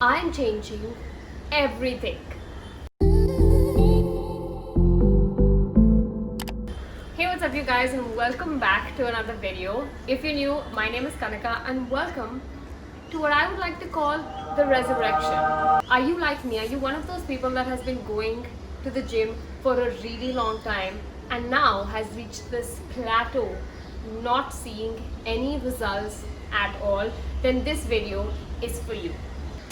I'm changing everything. Hey, what's up, you guys, and welcome back to another video. If you're new, my name is Kanaka, and welcome to what I would like to call the resurrection. Are you like me? Are you one of those people that has been going to the gym for a really long time and now has reached this plateau, not seeing any results at all? Then this video is for you.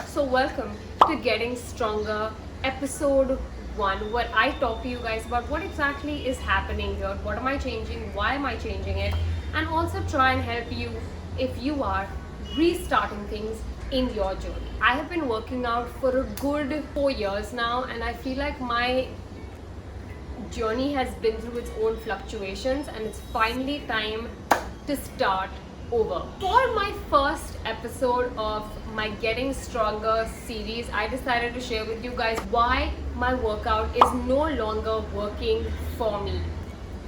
So welcome to Getting Stronger episode 1, where I talk to you guys about what exactly is happening here, what am I changing, why am I changing it, and also try and help you if you are restarting things in your journey. I have been working out for a good 4 years now, and I feel like my journey has been through its own fluctuations, and it's finally time to start over. For my first episode of my Getting Stronger series, I decided to share with you guys why my workout is no longer working for me.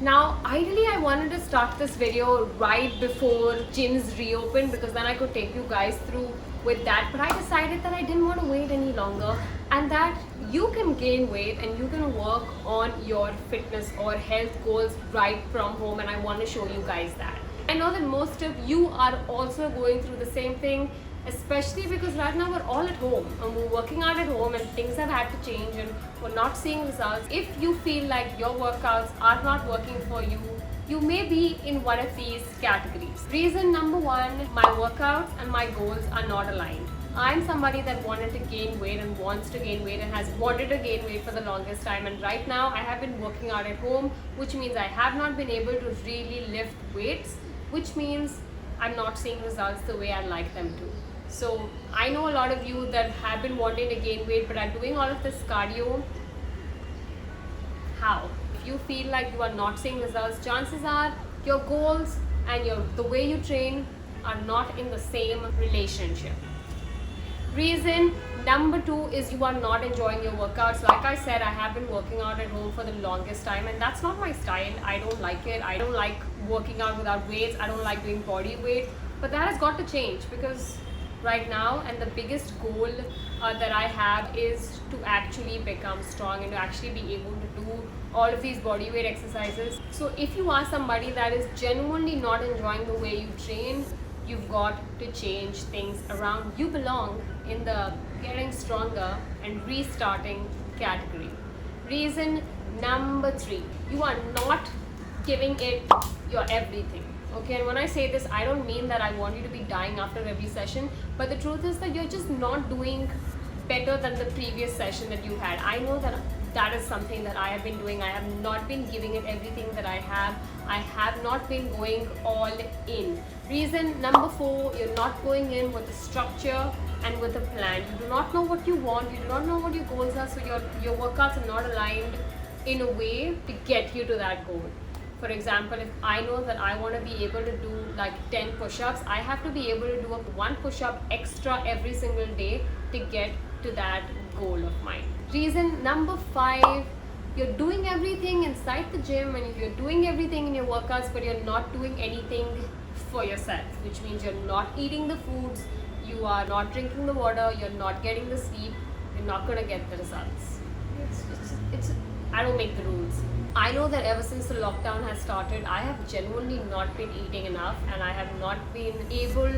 Now, ideally, I wanted to start this video right before gyms reopened because then I could take you guys through with that, but I decided that I didn't want to wait any longer and that you can gain weight and you can work on your fitness or health goals right from home, and I want to show you guys that. I know that most of you are also going through the same thing, especially because right now we're all at home and we're working out at home and things have had to change and we're not seeing results. If you feel like your workouts are not working for you, you may be in one of these categories. Reason number 1, my workouts and my goals are not aligned. I'm somebody that wanted to gain weight and wants to gain weight and has wanted to gain weight for the longest time, and right now I have been working out at home, which means I have not been able to really lift weights, which means I'm not seeing results the way I'd like them to. So I know a lot of you that have been wanting to gain weight but are doing all of this cardio. How? If you feel like you are not seeing results, chances are your goals and the way you train are not in the same relationship. Reason number 2 is you are not enjoying your workouts. Like I said, I have been working out at home for the longest time and that's not my style. I don't like it. I don't like working out without weights. I don't like doing body weight. But that has got to change because right now, and the biggest goal that I have is to actually become strong and to actually be able to do all of these body weight exercises. So if you are somebody that is genuinely not enjoying the way you train, you've got to change things around. You belong in the Getting Stronger and Restarting category. Reason number 3, you are not giving it your everything. Okay, and when I say this, I don't mean that I want you to be dying after every session, but the truth is that you're just not doing better than the previous session that you had. I know that that is something that I have been doing. I have not been giving it everything that I have. I have not been going all in. Reason number 4, you're not going in with a structure and with a plan. You do not know what you want. You do not know what your goals are, so your workouts are not aligned in a way to get you to that goal. For example, if I know that I want to be able to do like 10 push-ups, I have to be able to do one push-up extra every single day to get to that goal of mine. Reason number 5, you're doing everything inside the gym and you're doing everything in your workouts, but you're not doing anything for yourself, which means you're not eating the foods, you are not drinking the water, you're not getting the sleep, you're not going to get the results. I don't make the rules. I know that ever since the lockdown has started, I have genuinely not been eating enough and I have not been able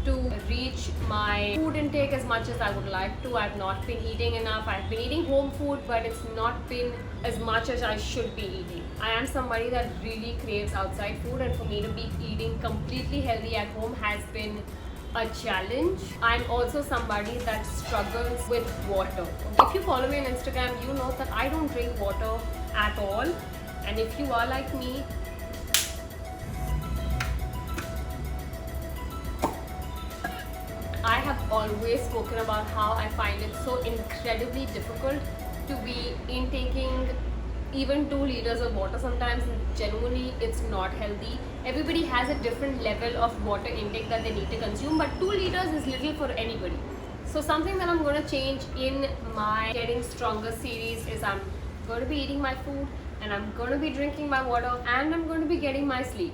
to reach my food intake as much as I would like to. I've not been eating enough. I've been eating home food, but it's not been as much as I should be eating. I am somebody that really craves outside food, and for me to be eating completely healthy at home has been a challenge. I'm also somebody that struggles with water. If you follow me on Instagram, you know that I don't drink water at all, and if you are like me, I have always spoken about how I find it so incredibly difficult to be intaking even 2 liters of water sometimes. Genuinely, it's not healthy. Everybody has a different level of water intake that they need to consume, but 2 liters is little for anybody. So something that I'm going to change in my Getting Stronger series is I'm going to be eating my food and I'm going to be drinking my water and I'm going to be getting my sleep.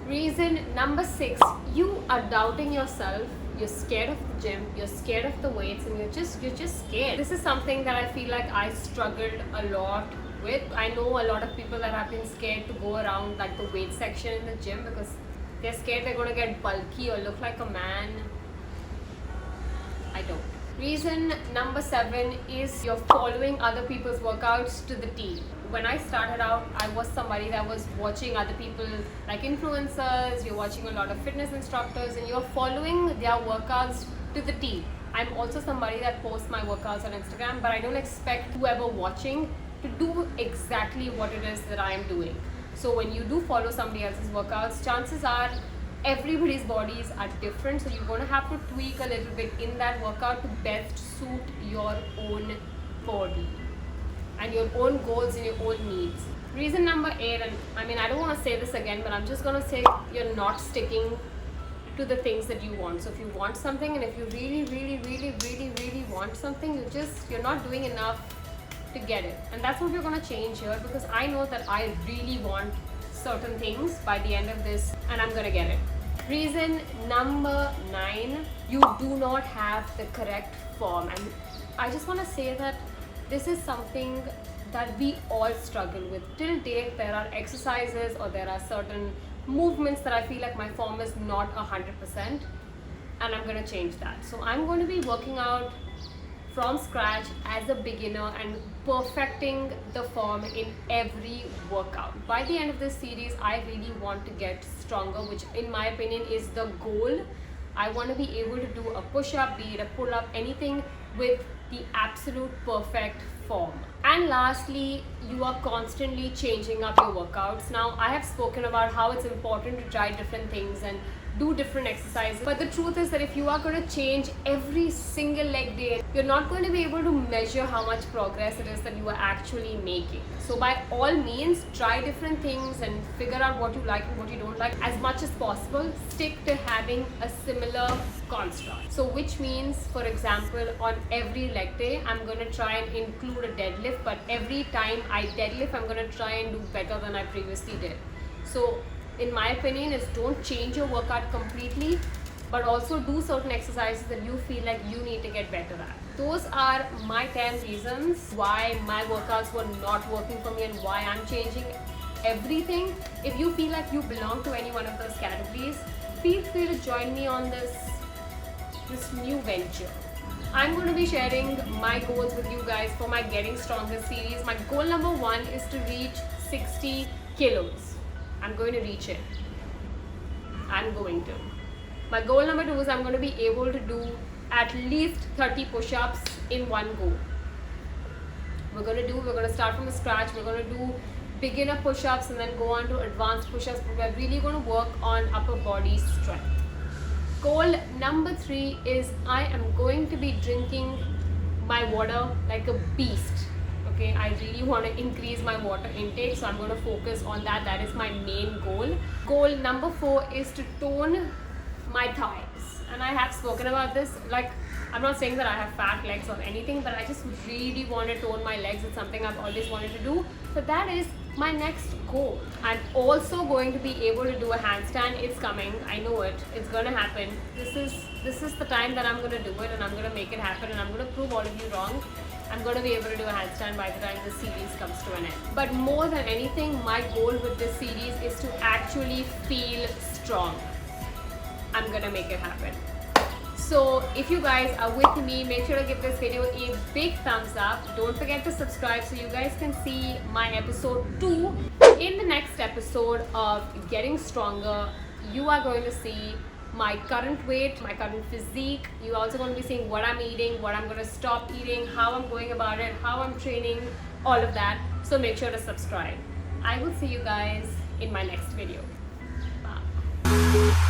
Reason number 6, you are doubting yourself you're scared of the gym, you're scared of the weights, and you're just scared. This is something that I feel like I struggled a lot with. I know a lot of people that have been scared to go around like the weight section in the gym because they're scared they're going to get bulky or look like a man. I don't. Reason number 7 is you're following other people's workouts to the T. When I started out, I was somebody that was watching other people like influencers, you're watching a lot of fitness instructors, and you're following their workouts to the T. I'm also somebody that posts my workouts on Instagram, but I don't expect whoever watching to do exactly what it is that I am doing. So when you do follow somebody else's workouts, chances are everybody's bodies are different, so you're going to have to tweak a little bit in that workout to best suit your own body and your own goals and your own needs. Reason number 8, and I don't want to say this again, but I'm just going to say you're not sticking to the things that you want. So if you want something, and if you really want something, you're not doing enough to get it. And that's what we're going to change here, because I know that I really want certain things by the end of this, and I'm going to get it. Reason number 9, you do not have the correct form. And I just want to say that this is something that we all struggle with. Till date, there are exercises or there are certain movements that I feel like my form is not 100%, and I'm going to change that. So I'm going to be working out from scratch as a beginner and perfecting the form in every workout. By the end of this series, I really want to get stronger, which in my opinion is the goal. I want to be able to do a push-up, be it a pull-up, anything with the absolute perfect form. And lastly, you are constantly changing up your workouts. Now, I have spoken about how it's important to try different things and do different exercises, but the truth is that if you are going to change every single leg day, you're not going to be able to measure how much progress it is that you are actually making. So by all means, try different things and figure out what you like and what you don't like. As much as possible, stick to having a similar construct. So which means, for example, on every leg day, I'm going to try and include a deadlift, but every time I deadlift, I'm going to try and do better than I previously did. So in my opinion, is don't change your workout completely, but also do certain exercises that you feel like you need to get better at. Those are my 10 reasons why my workouts were not working for me and why I'm changing everything. If you feel like you belong to any one of those categories, feel free to join me on this new venture. I'm going to be sharing my goals with you guys for my Getting Stronger series. My goal number 1 is to reach 60 kilos. I'm going to reach it. I'm going to. My goal number 2 is I'm going to be able to do at least 30 push-ups in one go. We're going to start from scratch. We're going to do beginner push-ups and then go on to advanced push-ups. We're really going to work on upper body strength. Goal number 3 is I am going to be drinking my water like a beast. Okay, I really want to increase my water intake, so I'm going to focus on that. That is my main goal. Goal number 4 is to tone my thighs, and I have spoken about this. Like, I'm not saying that I have fat legs or anything, but I just really want to tone my legs. It's something I've always wanted to do. So that is my next goal. I'm also going to be able to do a handstand. It's coming. I know it. It's going to happen. This is the time that I'm going to do it, and I'm going to make it happen, and I'm going to prove all of you wrong. I'm going to be able to do a handstand by the time the series comes to an end. But more than anything, my goal with this series is to actually feel strong. I'm going to make it happen. So if you guys are with me, make sure to give this video a big thumbs up. Don't forget to subscribe so you guys can see my episode 2. In the next episode of Getting Stronger, you are going to see my current weight, my current physique. You're also going to be seeing what I'm eating, what I'm going to stop eating, how I'm going about it, how I'm training, all of that. So make sure to subscribe. I will see you guys in my next video. Bye.